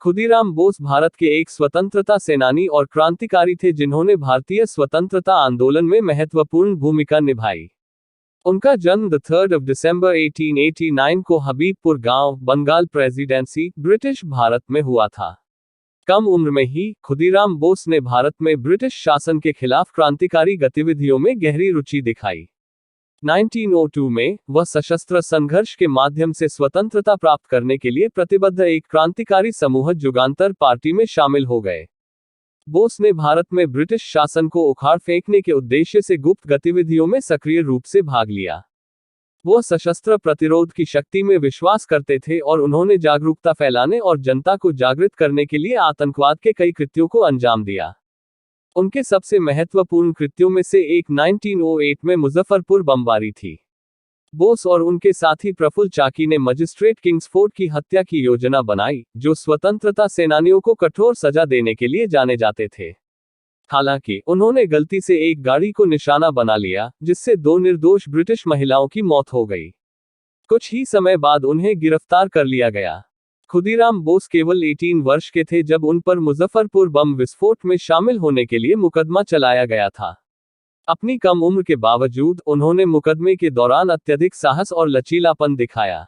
खुदीराम बोस भारत के एक स्वतंत्रता सेनानी और क्रांतिकारी थे जिन्होंने भारतीय स्वतंत्रता आंदोलन में महत्वपूर्ण भूमिका निभाई। उनका जन्म 3 दिसंबर 1889 को हबीबपुर गांव, बंगाल प्रेसिडेंसी, ब्रिटिश भारत में हुआ था। कम उम्र में ही खुदीराम बोस ने भारत में ब्रिटिश शासन के खिलाफ क्रांतिकारी गतिविधियों में गहरी रुचि दिखाई। 1902 में वह सशस्त्र संघर्ष के माध्यम से स्वतंत्रता प्राप्त करने के लिए प्रतिबद्ध एक क्रांतिकारी समूह जुगांतर पार्टी में शामिल हो गए। बोस ने भारत में ब्रिटिश शासन को उखाड़ फेंकने के उद्देश्य से गुप्त गतिविधियों में सक्रिय रूप से भाग लिया। वह सशस्त्र प्रतिरोध की शक्ति में विश्वास करते थे और उन्होंने जागरूकता फैलाने और जनता को जागृत करने के लिए आतंकवाद के कई कृत्यों को अंजाम दिया। उनके सबसे महत्वपूर्ण कृत्यों में से एक 1908 में मुजफ्फरपुर बमबारी थी। बोस और उनके साथी प्रफुल्ल चाकी ने मजिस्ट्रेट किंग्सफोर्ड की हत्या की योजना बनाई, जो स्वतंत्रता सेनानियों को कठोर सजा देने के लिए जाने जाते थे। हालांकि उन्होंने गलती से एक गाड़ी को निशाना बना लिया, जिससे 2 निर्दोष ब्रिटिश महिलाओं की मौत हो गई। कुछ ही समय बाद उन्हें गिरफ्तार कर लिया गया। खुदीराम बोस केवल 18 वर्ष के थे जब उन पर मुजफ्फरपुर बम विस्फोट में शामिल होने के लिए मुकदमा चलाया गया था। अपनी कम उम्र के बावजूद उन्होंने मुकदमे के दौरान अत्यधिक साहस और लचीलापन दिखाया।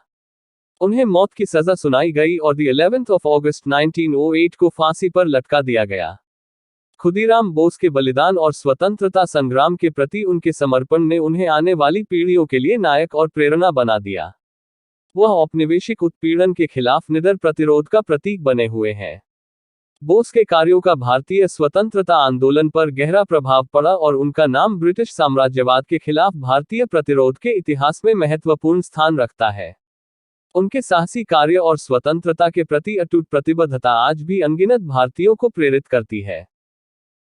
उन्हें मौत की सजा सुनाई गई और 11 अगस्त 1908 को फांसी पर लटका दिया गया। खुदीराम बोस के बलिदान और स्वतंत्रता संग्राम के प्रति उनके समर्पण ने उन्हें आने वाली पीढ़ियों के लिए नायक और प्रेरणा बना दिया। वह औपनिवेशिक उत्पीड़न के खिलाफ निडर प्रतिरोध का प्रतीक बने हुए हैं। बोस के कार्यों का भारतीय स्वतंत्रता आंदोलन पर गहरा प्रभाव पड़ा और उनका नाम ब्रिटिश साम्राज्यवाद के खिलाफ भारतीय प्रतिरोध के इतिहास में महत्वपूर्ण स्थान रखता है। उनके साहसी कार्य और स्वतंत्रता के प्रति अटूट प्रतिबद्धता आज भी अनगिनत भारतीयों को प्रेरित करती है।